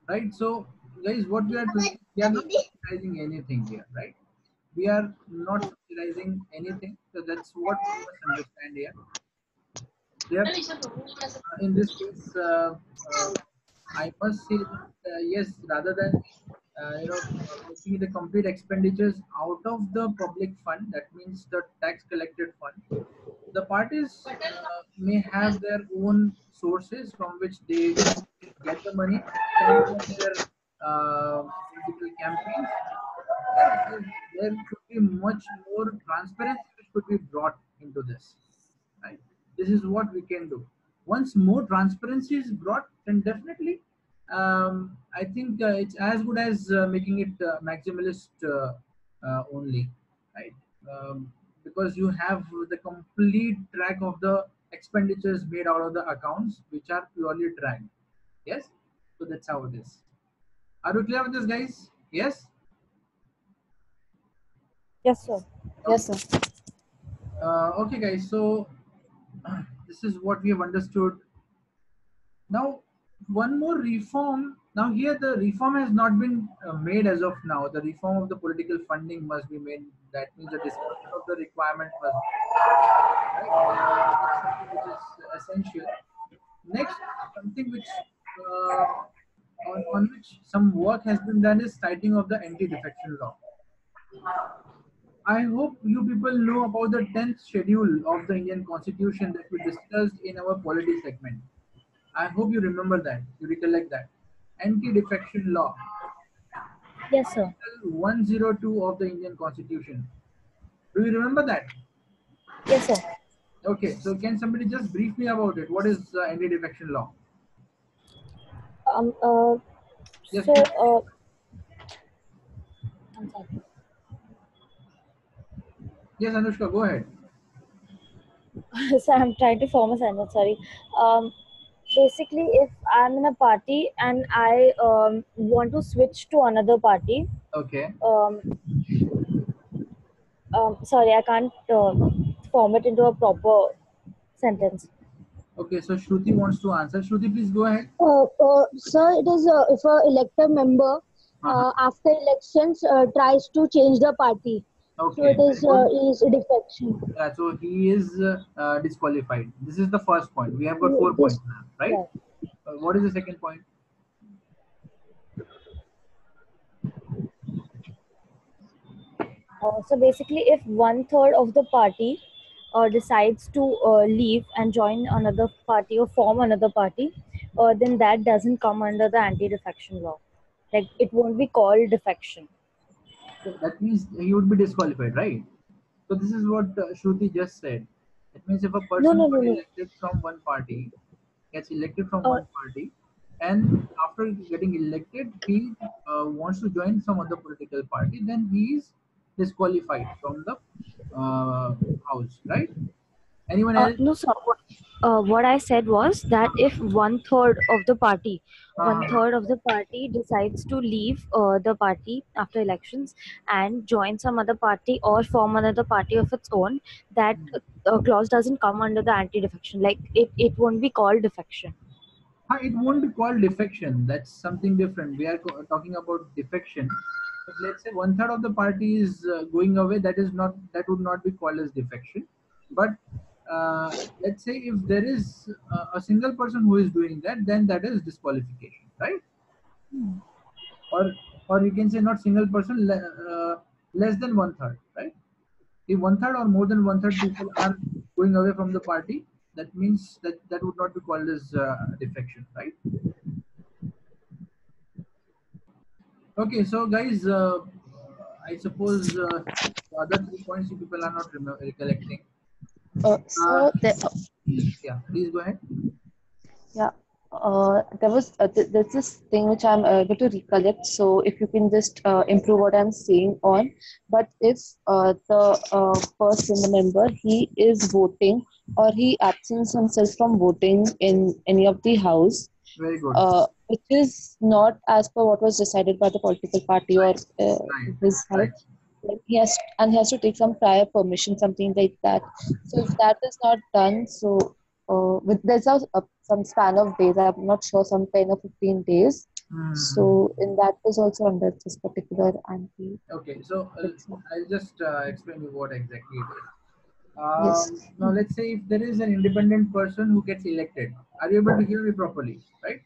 right? So, guys, what we are doing, we are not subsidizing anything here, right? We are not subsidizing anything. So that's what we must understand here. Yep. In this case, I must say that yes, rather than making the complete expenditures out of the public fund, that means the tax collected fund, the parties may have their own sources from which they get the money to carry on their political campaigns. Yes, there should be much more transparency which could be brought into this. Right? This is what we can do. Once more transparency is brought, then definitely, I think it's as good as making it maximalist only, right? Because you have the complete track of the expenditures made out of the accounts, which are purely tracked. Yes, so that's how it is. Are you clear with this, guys? Yes. Yes, sir. Okay. Okay, guys. So this is what we have understood. Now, one more reform. Now, here the reform has not been made as of now. The reform of the political funding must be made. That means the discussion of the requirement must be right. That's something which is essential. Next, something which on which some work has been done is citing of the anti-defection law. I hope you people know about the 10th schedule of the Indian Constitution that we discussed in our polity segment. I hope you remember that, you recollect that. Anti-defection law, Yes, sir. Article 102 of the Indian Constitution. Do you remember that? Yes, sir. Okay, so can somebody just brief me about it? What is anti-defection law? Um. Uh. Yes, So. please. I'm sorry. Yes, Anushka, go ahead. So I'm trying to form a sentence. Sorry. Um. Basically, if I'm in a party and I want to switch to another party, Okay. um, sorry, I can't form it into a proper sentence. Okay, so Shruti wants to answer. Shruti, please go ahead. Sir, it is if a elected member Uh-huh. after elections tries to change the party, so Okay, it very good. is defection. Yeah, so he is disqualified. This is the first point. We have got Uh, 4 points This now, right? right. What is the second point? So basically, if one third of the party decides to leave and join another party or form another party, then that doesn't come under the anti-defection law. Like it won't be called defection. So that means he would be disqualified, right? So this is what Shruti just said. It means if a No, person no, no, got no. elected from one party, gets elected from Uh, one party, and after getting elected, he wants to join some other political party, then he is disqualified from the uh, house, right? Anyone else? no, sir. What I said was that if one Uh, third of the party decides to leave the party after elections and join some other party or form another party of its own, that clause doesn't come under the anti-defection. Like it won't be called defection. it won't be called defection. That's something different. We are talking about defection. If let's say one third of the party is going away, that would not be called as defection. But let's say if there is a single person who is doing that, then that is disqualification, right? Or or you can say not single person, less than one third, right? If one third or more than one third people are going away from the party, that means that would not be called as defection, right? Okay, so guys, I suppose the other 3 points you people are not recollecting. Uh, So there, yeah, please go ahead. yeah, there was there's this thing which I'm able to recollect. So if you can just improve what I'm saying on, but if the person, the member, he is voting or he absents himself from voting in any of the house, Very good. which is not as per what was decided by the political party or Right, his right. house. Then he has to take some prior permission, something like that. So if that is not done, so with there's some span of days. I'm not sure, some 10 or 15 days. So in that is also under this particular anti. Okay, so I'll just explain you what exactly it is. Yes. Now, let's say if there is an independent person who gets elected, are you able to hear me properly? Right?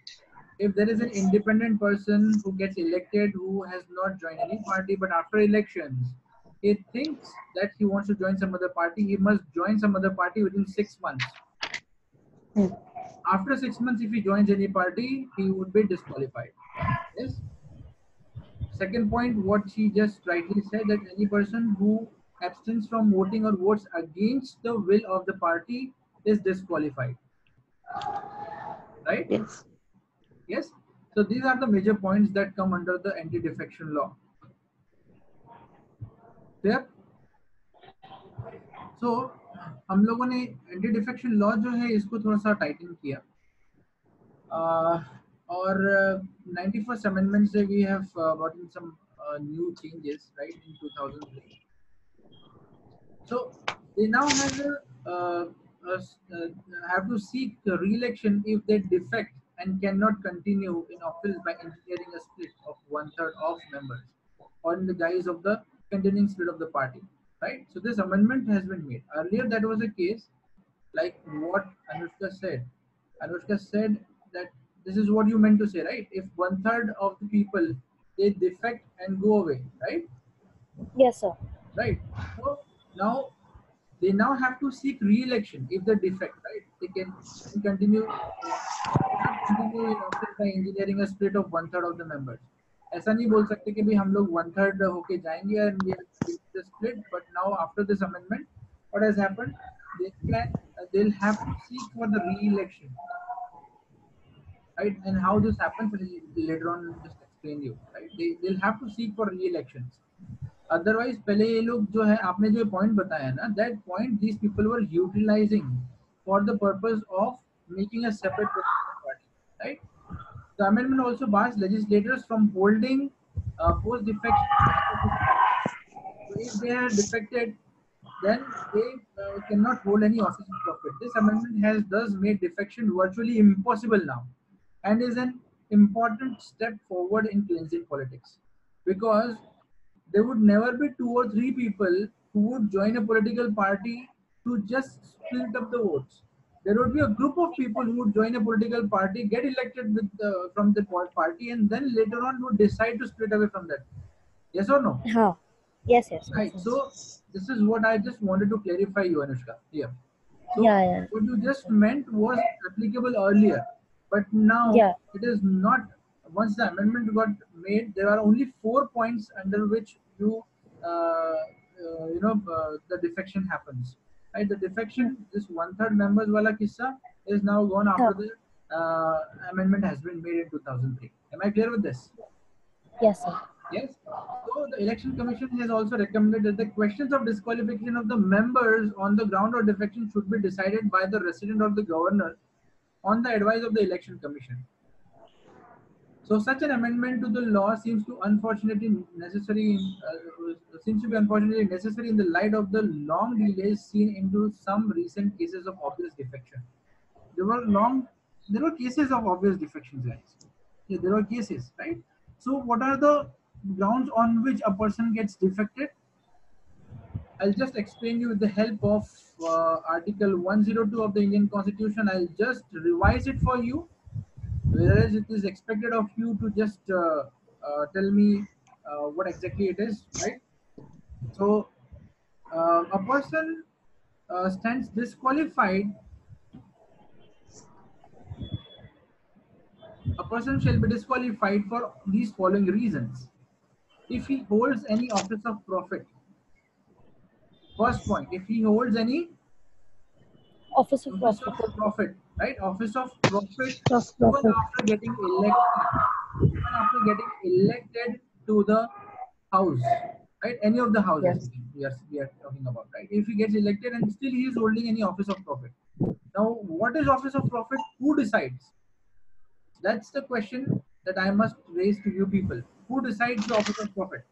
If there is an independent person who gets elected who has not joined any party, but after elections, he thinks that he wants to join some other party, he must join some other party within 6 months. Hmm. After 6 months, if he joins any party, he would be disqualified. Yes. Second point, what she just rightly said, that any person who abstains from voting or votes against the will of the party is disqualified. Right? Yes. Yes. So these are the major points that come under the anti-defection law. Clear? So हम लोगों ने anti defection law जो है इसको थोड़ा सा Titan किया और 91st amendment से we have brought in some new changes right in 2003. So they now have to seek re-election if they defect and cannot continue in office by engineering a split of 1/3 of members or in the guise of the containing split of the party. Right? So this amendment has been made. Earlier that was a case like what Anushka said. Anushka said that this is what you meant to say, right? If 1/3 of the people they defect and go away, right? Yes, sir. Right. So now they now have to seek re-election if they defect, right? They can continue, cannot continue in office by engineering a split of 1/3 of the members. ऐसा नहीं बोल सकते कि भाई हम लोग 1/3 होके जाएंगे and we are the split, but now after this amendment, what has happened? They'll have to seek for the re-election, right? And how this happens later on, just explain you, right? They'll have to seek for re-elections. Otherwise पहले ये लोग जो है आपने जो point बताया ना that point these people were utilising for the purpose of making a separate political party right the amendment also bars legislators from holding post defection office of profit. So if they are defected then they cannot hold any office of profit. This amendment has thus made defection virtually impossible now and is an important step forward in cleansing politics because there would never be 2 or 3 people who would join a political party to just split up the votes. There would be a group of people who would join a political party, get elected from the party, and then later on would decide to split away from that. Yes or no? Huh. Yes, yes. Right. Yes. So this is what I just wanted to clarify you, Anushka. Here. So Yeah. what you just meant was applicable earlier, but now Yeah. it is not. Once the amendment got made, there are only 4 points under which the defection happens. Right, the defection, this 1/3 members wala kissa is now gone after the amendment has been made in 2003. Am I clear with this? Yes, sir. Yes. So the Election Commission has also recommended that the questions of disqualification of the members on the ground of defection should be decided by the resident or the governor on the advice of the Election Commission. So such an amendment to the law seems to be unfortunately necessary in the light of the long delays seen into some recent cases of obvious defection. There were cases of obvious defections, guys. Yeah, there were cases, right? So what are the grounds on which a person gets defected? I'll just explain you with the help of Article 102 of the Indian Constitution. I'll just revise it for you, whereas it is expected of you to just tell me what exactly it is, right? So a person stands disqualified. A person shall be disqualified for these following reasons. If he holds any office of profit. First point, if he holds any Office of office profit. of profit, right? Office of profit, Of even profit. after getting elected, to the house, right? Any of the houses we are talking about, right? If he gets elected and still he is holding any office of profit. Now, what is office of profit? Who decides? That's the question that I must raise to you people. Who decides the office of profit?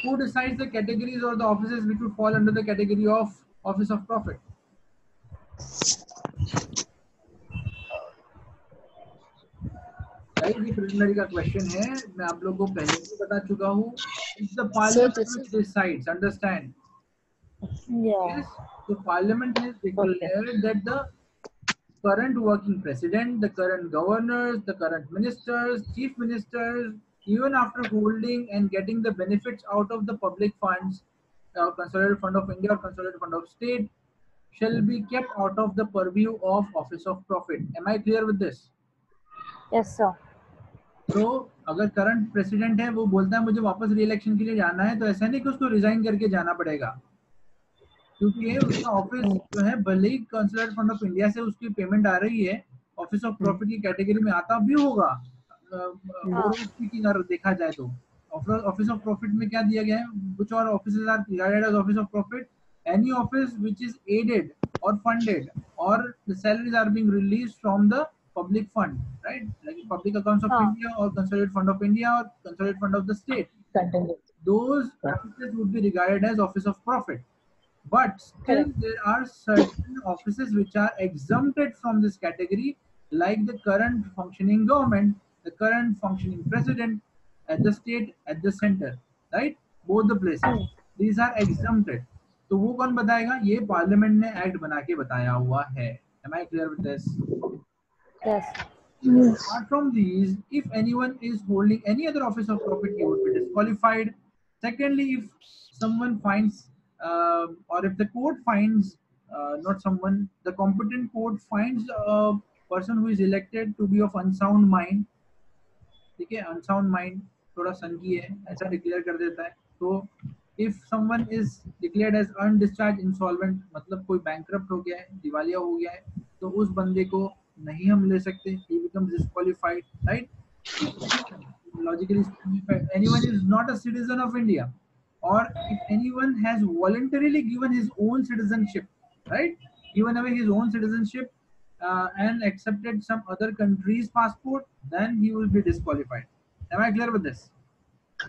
Who decides the categories or the offices which would fall under the category of office of profit? Guys ये preliminary का question है, मैं आप लोगों को पहले भी बता चुका हूँ. It's the So parliament this which is decides, understand. Yeah. Yes, the parliament has declared that the current working president, the current governors, the current ministers, chief ministers, even after holding and getting the benefits out of the public funds, Consolidated Fund of India or Consolidated Fund of State, shall be kept out of the purview of Office of Profit. Am I clear with this? Yes, sir. तो अगर current president है वो बोलता है मुझे वापस री election के लिए जाना है, तो ऐसा नहीं कि उसको रिजाइन करके जाना पड़ेगा, क्योंकि उसका ऑफिस जो है भले ही कंसुलेट फंड ऑफ इंडिया से उसकी पेमेंट आ रही है, ऑफिस ऑफ प्रॉफिट की कैटेगरी में आता भी होगा. ओवरऑल स्पीकिंग अगर देखा जाए तो ऑफिस ऑफ प्रॉफिट में क्या दिया गया है, which are offices are regarded as office of profit, any office which is aided or funded or the salaries are being released from the public fund, right, like public accounts of India or consolidated fund of India or consolidated fund of the state. Those offices would be regarded as office of profit. But still, there are certain offices which are exempted from this category, like the current functioning government, the current functioning president at the state, at the center, right? Both the places. These are exempted. तो वो कौन बताएगा? ये parliament ने act बना के बताया हुआ है. Am I clear with this? Yes. Apart from these, if anyone is holding any other office of profit, he would be disqualified. Secondly, if someone finds, or if the court finds, not someone, the competent court finds a person who is elected to be of unsound mind, ठीक है, unsound mind थोड़ा संगी है, ऐसा declare कर देता है, तो if someone is declared as undischarged insolvent, मतलब कोई bankrupt हो गया है, दिवालिया हो गया है, तो उस बंदे को नहीं हम ले सकते, he becomes disqualified, right? Logically speaking, if anyone is not a citizen of India, or if anyone has voluntarily given his own citizenship, right, given away his own citizenship, and accepted some other country's passport, then he will be disqualified. Am I clear with this?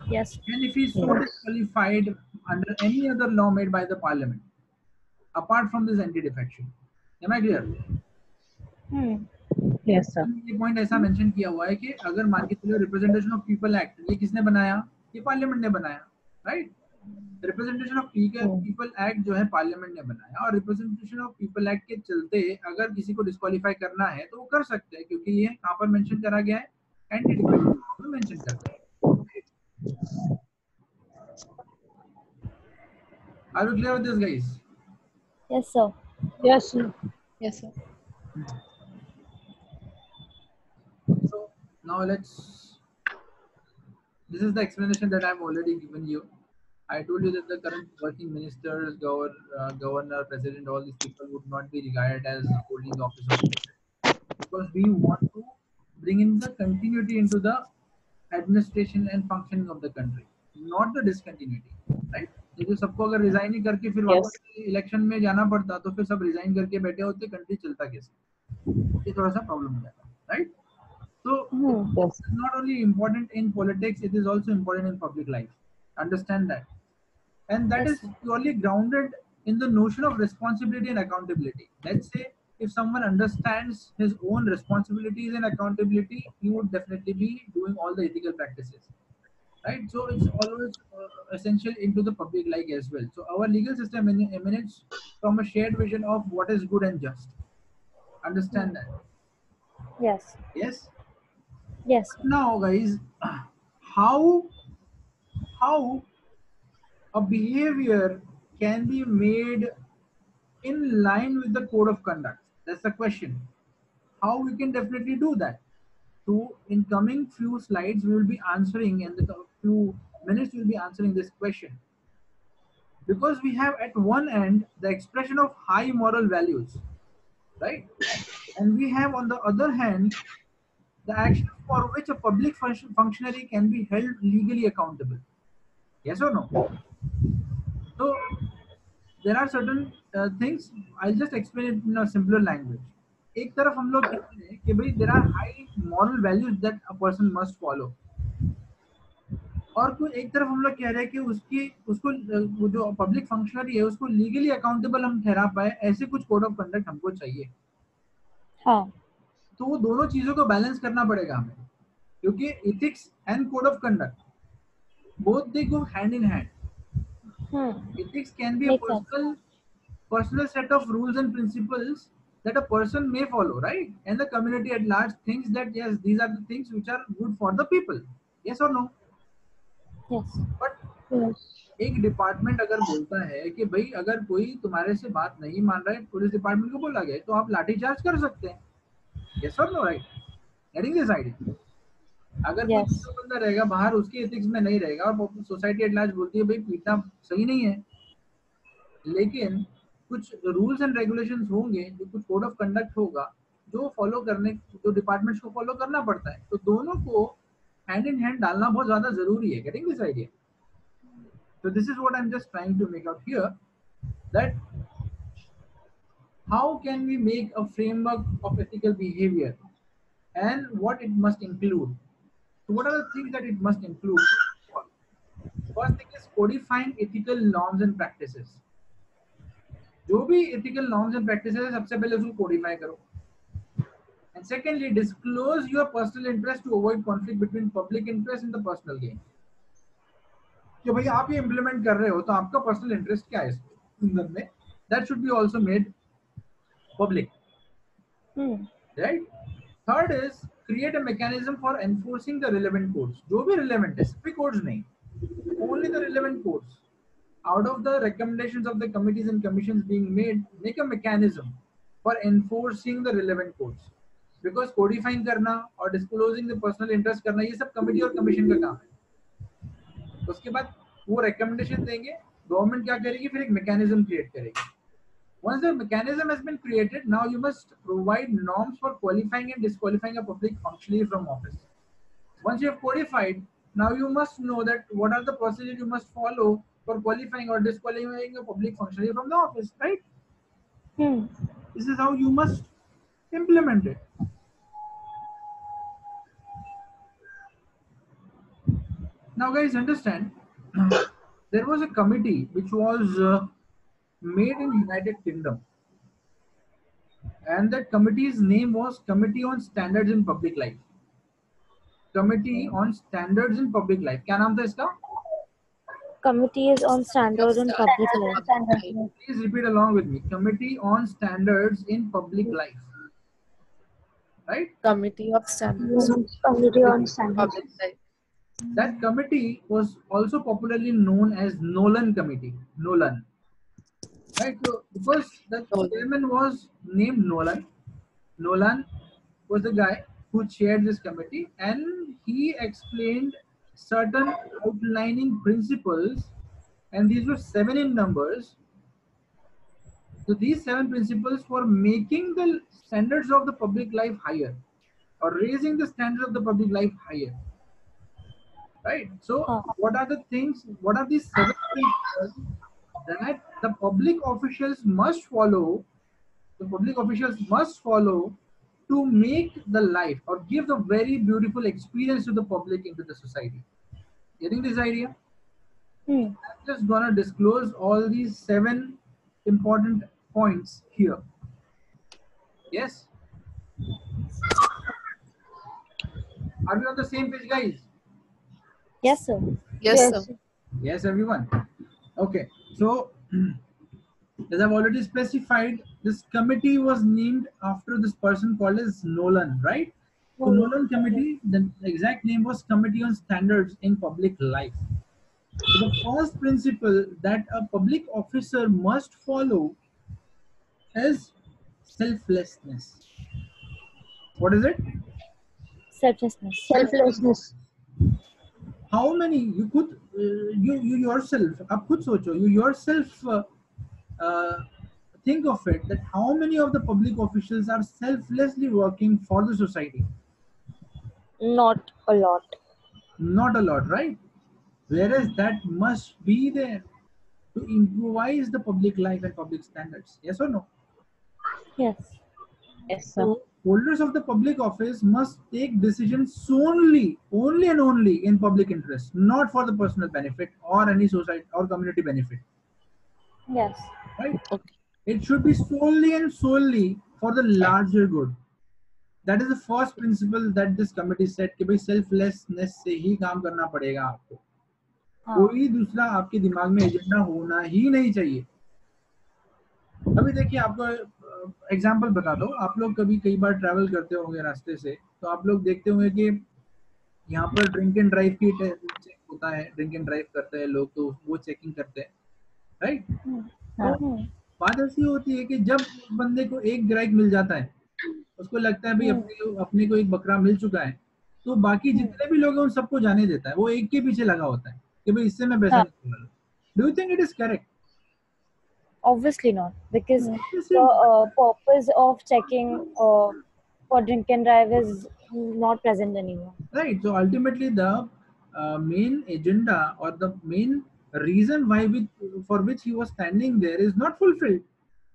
Yes. And if he is so disqualified under any other law made by the parliament, apart from this anti-defection, am I clear? yes sir. ये point ऐसा mention किया हुआ है कि अगर मान के चलो रिप्रेजेंटेशन ऑफ पीपल एक्ट, ये किसने बनाया? ये पार्लियामेंट ने बनाया, right? Representation of people act जो है पार्लियामेंट ने बनाया, और रिप्रेजेंटेशन ऑफ पीपल एक्ट के चलते अगर किसी को डिस्क्वालीफाई करना है तो वो कर सकते हैं, क्योंकि ये कहाँ पर मेंशन करा गया है? एंटी डिफेक्शन में मेंशन कर दिया. Are you clear with this, guys? Yes, sir. Yes, sir. Yes sir. So now this is the explanation that I've already given you. I told you that the current working ministers, governor, president, all these people would not be regarded as holding the office of president, because we want to bring in the continuity into the administration and functioning of the country, not the discontinuity, right? जो सबको अगर resign ही करके फिर वापस election में जाना पड़ता, तो फिर सब रिजाइन करके बैठे होते, कंट्री चलता कैसे? ये थोड़ा सा प्रॉब्लम हो जाता, right? So it's not only important in politics, it is also important in public life. Understand that. And that is purely grounded in the notion of responsibility and accountability. Let's say if someone understands his own responsibilities and accountability, he would definitely be doing all the ethical practices, right? So it's always essential into the public life as well. So our legal system emanates from a shared vision of what is good and just. Understand that? Yes. Yes. Yes. Now, guys, how a behavior can be made in line with the code of conduct? That's the question. How we can definitely do that? So in coming few slides, we will be answering, and the few minutes we will be answering this question. Because we have at one end the expression of high moral values, right? And we have on the other hand the action for which a public functionary can be held legally accountable. Yes or no? So there are certain things. I'll just explain it in a simpler language. एक तरफ हम लोग कहते हैं कि भाई there are high moral values that a person must follow, और कोई एक तरफ हम लोग कह रहे हैं कि उसको वो जो पब्लिक फंक्शनरी है उसको लीगली अकाउंटेबल हम ठहरा पाए, ऐसे कुछ कोड ऑफ कंडक्ट हमको चाहिए. हाँ. तो वो दोनों चीजों को बैलेंस करना पड़ेगा हमें. क्योंकि ethics and code of conduct, both they go hand in hand. Ethics can be a Makes sense. personal set of rules and principles that a person may follow, right? And the community at large thinks that yes, these are the things which are good for the people. Yes or no? Yes. But Yes. एक department अगर बोलता है कि भाई अगर कोई तुम्हारे से बात नहीं मान रहा है, पुलिस डिपार्टमेंट को बोला गया तो आप लाठीचार्ज कर सकते हैं. Yes or no, right? Getting this idea? अगर कोई Yes. दूसरा बंदा रहेगा बाहर, उसके एथिक्स में नहीं रहेगा और सोसाइटी एट लार्ज बोलती है भाई पीटना सही नहीं है, लेकिन कुछ रूल्स एंड रेगुलेशंस होंगे, जो कुछ कोड ऑफ कंडक्ट होगा जो फॉलो करने, जो डिपार्टमेंट्स को फॉलो करना पड़ता है, तो दोनों को हैंड इन हैंड डालना बहुत ज्यादा जरूरी है. Getting this idea? So this is what I'm just trying to make out here, that how can we make a framework of ethical behavior and what it must include. So what are the things that it must include? First thing is codifying ethical norms and practices. जो भी ethical norms and practices है, सबसे पहले उसको codify करो. And secondly, disclose your personal interest to avoid conflict between public interest and the personal gain. कि भाई आप ये इम्प्लीमेंट कर रहे हो तो आपका पर्सनल इंटरेस्ट क्या है इसके में, that should be also made public, right. Third is create a mechanism for enforcing the relevant codes. जो भी रिलेवेंट है, सभी कोड्स नहीं, only the relevant codes. out of the recommendations of the committees and commissions being made, make a mechanism for enforcing the relevant codes, because codifying करना और disclosing the personal interest करना, ये सब committee और commission का काम है. उसके बाद वो रिकमेंडेशन देंगे, गवर्नमेंट क्या करेगी, फिर एक मैकेनिज्म क्रिएट करेगी. Once the mechanism has been created, now you must provide norms for qualifying and disqualifying a public functionary from office. Once you have codified, now you must know that what are the procedures you must follow for qualifying or disqualifying a public functionary from the office, right? This is how you must implement it. Now guys, understand, there was a committee which was made in United Kingdom, and that committee's name was Committee on Standards in Public Life. Committee on Standards in Public Life. क्या नाम था इसका? Committee is on standards in public life. Please repeat along with me. Committee on Standards in Public Life. Right? Committee of Standards. Committee on Standards. Public life. That committee was also popularly known as Nolan Committee. Nolan. Right? So because the chairman was named Nolan, Nolan was the guy who chaired this committee, and he explained certain outlining principles, and these were 7 in numbers. So these 7 principles for making the standards of the public life higher, or raising the standards of the public life higher. Right? So what are the things, what are these 7 principles that the public officials must follow, to make the life or give the very beautiful experience to the public into the society. Getting this idea? I'm just gonna disclose all these 7 important points here. Yes? Are we on the same page, guys? Yes, sir. Yes, sir. Yes, everyone. Okay, so as I've already specified, this committee was named after this person called as Nolan, right? So Nolan Committee, the exact name was Committee on Standards in Public Life. So the first principle that a public officer must follow is selflessness. What is it? Selflessness. Selflessness. How many you could you yourself, आप खुद सोचो, you yourself think of it, that how many of the public officials are selflessly working for the society? Not a lot. Not a lot, right? Whereas that must be there to improvise the public life and public standards. Yes or no? Yes. Yes, sir. So holders of the public office must take decisions only and only in public interest, not for the personal benefit or any society or community benefit. Yes. Right? Okay. It should be solely and solely for the larger good. That is the first principle that this committee said कि भाई selflessness से ही काम करना पड़ेगा आपको. हाँ. कोई दूसरा आपके दिमाग में एजेंडा होना ही नहीं चाहिए. अभी देखिए आपको एग्जांपल बता दो. आप लोग कई बार ट्रैवल करते होंगे रास्ते से, तो आप लोग देखते होंगे कि यहाँ पर ड्रिंक एंड ड्राइव की चेक होता है. ड्रिंक एंड ड्राइव करते हैं लोग, तो वो चेकिंग करते हैं, राइट. तो बात ऐसी होती है कि जब बंदे को एक ग्राहक मिल जाता है, उसको लगता है भाई अपने को एक बकरा मिल चुका है, तो बाकी जितने भी लोग हैं उन सबको जाने देता है. वो एक के पीछे लगा होता है कि भाई इससे मैं पैसा नहीं लूंगा. Do you think it is correct? Obviously not, because the purpose of checking for drink and drive is not present anymore. Right. So ultimately, the main agenda or the main reason for which he was standing there is not fulfilled.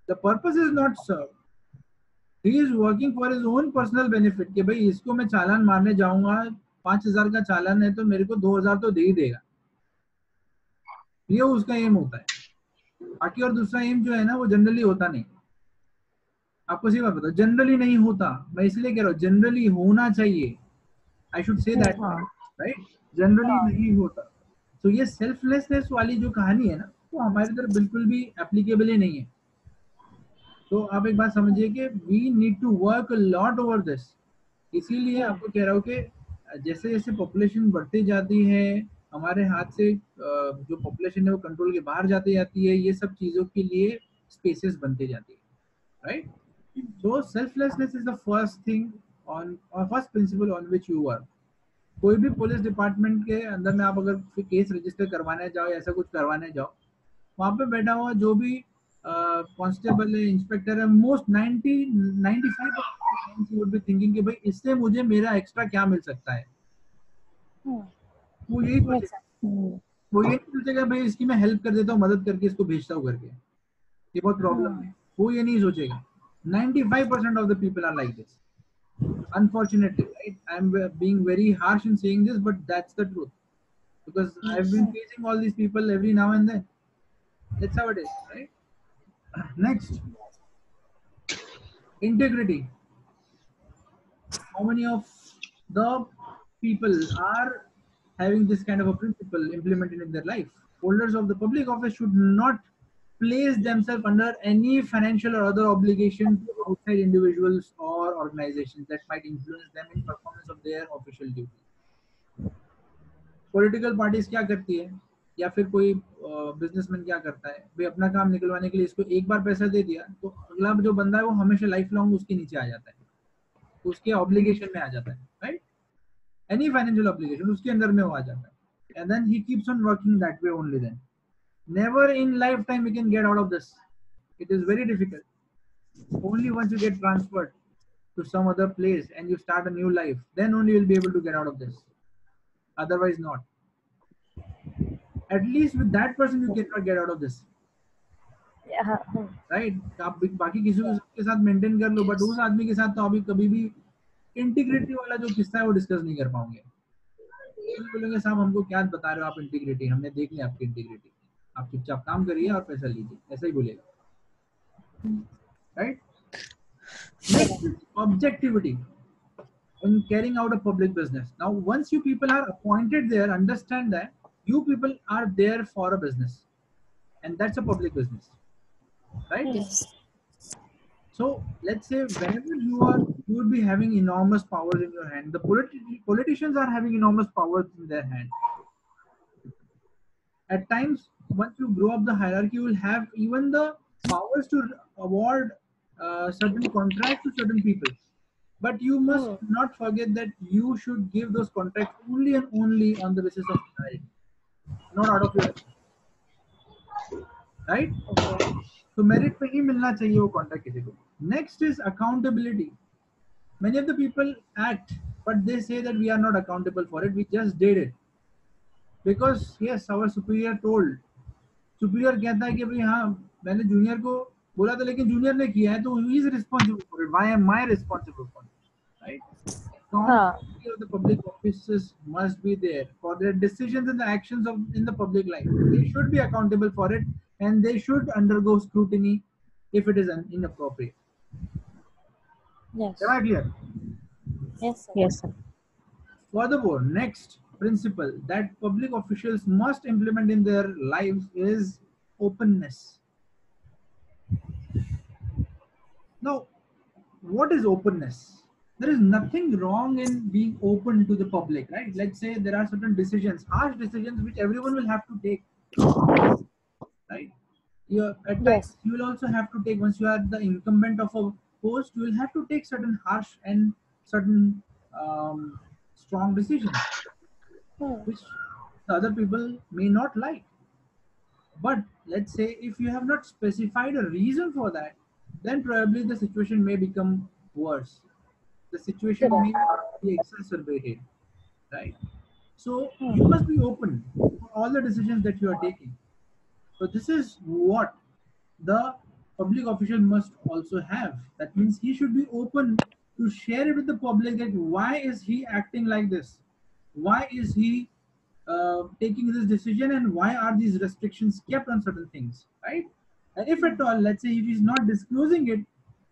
The purpose is not served. He is working for his own personal benefit. कि भाई इसको मैं चालान मारने जाऊंगा, 5,000 का चालान है तो मेरे को 2,000 तो दे ही देगा. ये उसका एम होता है. बाकी और दूसरा एम जो है ना, वो जनरली होता नहीं. आपको सही बात बताओ, जनरली नहीं होता. मैं इसलिए कह रहा हूँ जनरली होना चाहिए. I should say that, right? Generally नहीं होता. तो ये सेल्फलेसनेस वाली जो कहानी है ना, वो हमारे इधर बिल्कुल भी एप्लीकेबल ही नहीं है. तो आप एक बात समझिए कि we need to work a lot over this. इसीलिए आपको कह रहा हूँ कि जैसे जैसे पॉपुलेशन बढ़ती जाती है, हमारे हाथ से जो पॉपुलेशन है वो कंट्रोल के बाहर जाती जाती है. ये सब चीजों के लिए स्पेसेस बनती जाती है, right. So selflessness is the first thing on first principle on which you work. कोई भी पुलिस डिपार्टमेंट के अंदर में आप अगर केस रजिस्टर करवाने जाओ या ऐसा कुछ करवाने जाओ, वहां पे बैठा हुआ जो भी कांस्टेबल है, इंस्पेक्टर है, मोस्ट 95% वुड बी थिंकिंग कि भाई इससे मुझे मेरा एक्स्ट्रा क्या मिल सकता है. वो यही सोचेगा. वो ये नहीं सोचेगा भाई इसकी मैं हेल्प कर देता हूँ, मदद करके इसको भेजता हूँ करके, ये बहुत प्रॉब्लम है. वो ये नहीं सोचेगा. 95% of the people are like this. Unfortunately, right? I'm being very harsh in saying this, but that's the truth. Because I've been facing all these people every now and then. That's how it is, right? Next, integrity. How many of the people are having this kind of a principle implemented in their life? Holders of the public office should not place themselves under any financial or other obligation to outside individuals or organizations that might influence them in performance of their official duties. Political parties क्या करती है, या फिर कोई businessman क्या करता है, भाई अपना काम निकलवाने के लिए इसको एक बार पैसा दे दिया तो अगला जो बंदा है वो हमेशा लाइफ लॉन्ग उसके नीचे आ जाता है, उसके ऑब्लिगेशन में आ जाता है, राइट. एनी फाइनेंशियल ऑब्लिगेशन उसके अंदर में वो आ जाता है. And then he keeps on working that way only. Then never in lifetime we can get out of this. It is very difficult. Only once you get transferred to some other place and you start a new life, then only you'll be able to get out of this. Otherwise not. At least with that person you cannot get out of this, right? आप बाकी किसी के साथ maintain कर लो, but उस आदमी के साथ तो अभी कभी भी इंटीग्रिटी वाला जो किस्सा है वो डिस्कस नहीं कर पाओगे. बोलेंगे साहब हमको क्या बता रहे हो आप इंटीग्रिटी, हमने देख लिया आपकी इंटीग्रिटी, आप चुपचाप काम करिए और पैसा लीजिए, ऐसा ही बोलेगा, right. Objectivity in carrying out a public business. Now once you people are appointed there, understand that you people are there for a business and that's a public business, right? Yes. So let's say whenever you would be having enormous powers in your hand. The politicians are having enormous powers in their hand. At times, once you grow up the hierarchy, you will have even the powers to award certain contracts to certain people. But you must not forget that you should give those contracts only and only on the basis of merit, not out of your, right? So merit पे ही मिलना चाहिए वो contract किसी को. Next is accountability. Many of the people act, but they say that we are not accountable for it. We just did it because yes, our superior told. Superior कहता है कि भाई हाँ मैंने junior को बोला था लेकिन junior ने किया है तो he is responsible for it. Why am I responsible for it? Right? Accountability of the public officers must be there for their decisions and the actions in the public life. They should be accountable for it and they should undergo scrutiny if it is inappropriate. Yes. Am I clear? Yes, sir. Yes, sir. Furthermore, next principle that public officials must implement in their lives is openness. Now, what is openness? There is nothing wrong in being open to the public, right? Let's say there are certain decisions, harsh decisions, which everyone will have to take, right? At Yes. times, you will also have to take, once you are the incumbent of a post, you will have to take certain harsh and certain strong decisions, Hmm. which the other people may not like. But let's say if you have not specified a reason for that, then probably the situation may become worse. The situation may be exacerbated, right? So you must be open for all the decisions that you are taking. So this is what the public official must also have. That means he should be open to share it with the public that why is he acting like this? Why is he taking this decision and why are these restrictions kept on certain things, right? And if at all, let's say if he's not disclosing it,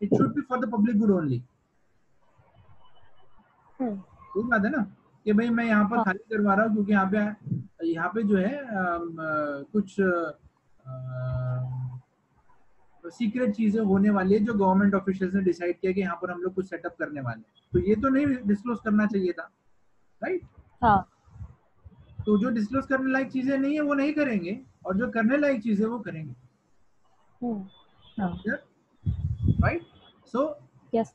it should be for the public good only. Hmm. वही बात है ना कि भाई मैं यहाँ पर हाँ. खाली करवा रहा हूँ क्योंकि यहाँ पे जो है कुछ सीक्रेट चीजें होने वाली है जो गवर्नमेंट ऑफिशियल्स ने डिसाइड किया कि यहाँ पर हम लोग कुछ सेटअप करने वाले हैं, तो ये तो नहीं डिस्क्लोज करना चाहिए था, राइट? हाँ. तो जो डिस्क्लोज करने लायक चीजें नहीं है वो नहीं करेंगे और जो करने लायक चीजें वो करेंगे, Hmm. हाँ. right? So Yes.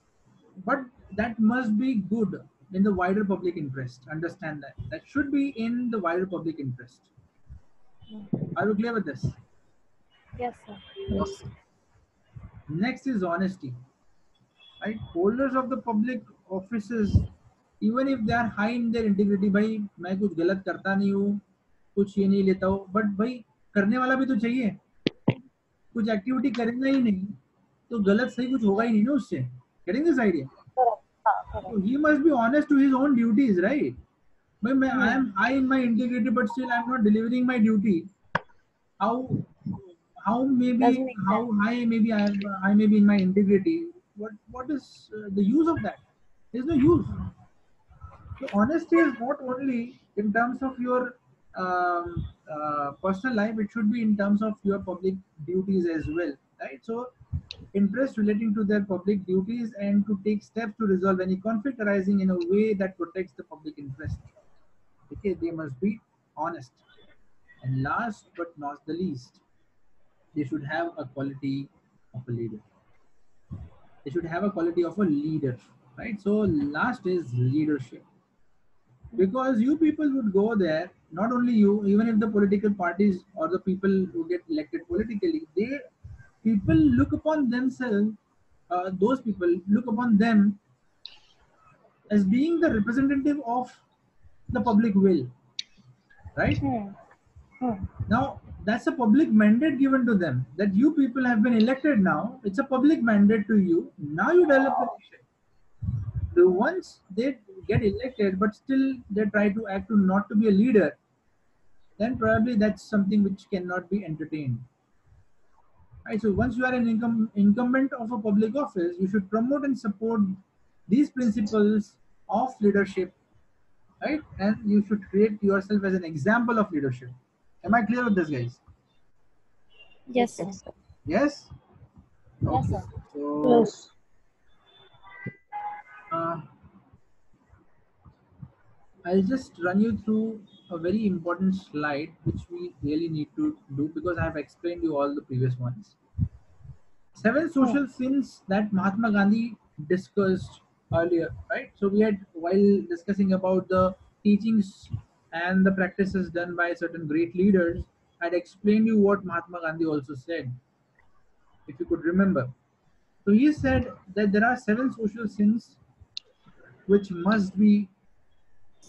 but that must be good in the wider public interest. Understand that should be in the wider public interest. Are you clear with this? Yes, sir. Yes. Next is honesty, right? Holders of the public offices, even if they are high in their integrity, भाई मैं कुछ गलत करता नहीं हूँ, कुछ ये नहीं लेता हूँ, but भाई करने वाला भी तो चाहिए, कुछ एक्टिविटी करेगा ही नहीं तो गलत सही कुछ होगा ही नहीं ना उससे. Getting this idea? Correct. हाँ, correct. So he must be honest to his own duties, right? But I am high in my integrity, but still I am not delivering my duty. How maybe Doesn't make how sense. high maybe I may be in my integrity? What is the use of that? There's no use. So honesty is not only in terms of your personal life; it should be in terms of your public duties as well, right? So interest relating to their public duties and to take steps to resolve any conflict arising in a way that protects the public interest. Okay, they must be honest. And last but not the least, they should have a quality of a leader. They should have a quality of a leader, right? So last is leadership. Because you people would go there, not only you, even if the political parties or the people who get elected politically, people look upon themselves, those people look upon them as being the representative of the public will, right? Hmm. Hmm. Now, that's a public mandate given to them that you people have been elected now. It's a public mandate to you. Now you develop the nation. The ones they get elected, but still they try to act to not to be a leader, then probably that's something which cannot be entertained. Right? So once you are an incumbent of a public office, you should promote and support these principles of leadership, right? And you should create yourself as an example of leadership. Am I clear with this, guys? Yes, sir. Yes, sir. Yes? Yes, sir. So, Yes. I'll just run you through a very important slide which we really need to do because I have explained you all the previous ones. 7 social sins that Mahatma Gandhi discussed earlier, right? So we had, while discussing about the teachings and the practices done by certain great leaders, I'd explained you what Mahatma Gandhi also said, if you could remember. So he said that there are 7 social sins which must be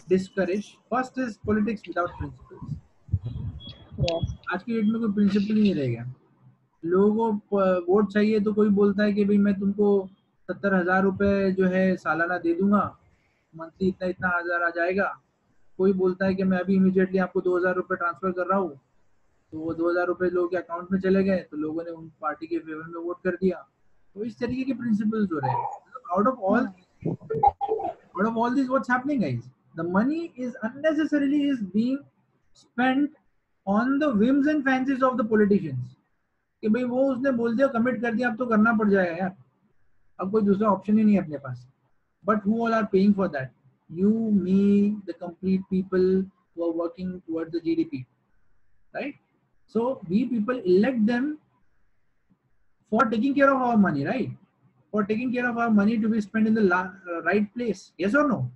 discouraged. First is politics without principles. Yes. आज की date में कोई principal नहीं रह गया. लोगों को vote चाहिए तो कोई बोलता है कि भाई मैं तुमको 70,000 रुपए जो है सालाना दे दूंगा, मंथली इतना इतना हजार आ जाएगा. कोई बोलता है कि मैं अभी इमीडिएटली आपको 2,000 रुपए ट्रांसफर कर रहा हूँ, तो वो 2,000 रुपए लोगों के अकाउंट में चले गए, तो लोगों ने उन पार्टी के फेवर में वोट कर दिया. तो इस तरीके के प्रिंसिपल्स हो रहे हैं. Out of all Out of all this, what's happening, guys? The money is unnecessarily is being spent on the whims and fancies of the politicians. कि भाई वो उसने बोल दिया, कमिट कर दिया, अब तो करना पड़ जाएगा यार, अब कोई दूसरा ऑप्शन ही नहीं है अपने पास. But who all are paying for that? You, me, the complete people who are working towards the GDP, right? So we people elect them for taking care of our money, right? For taking care of our money to be spent in the right place. Yes or no?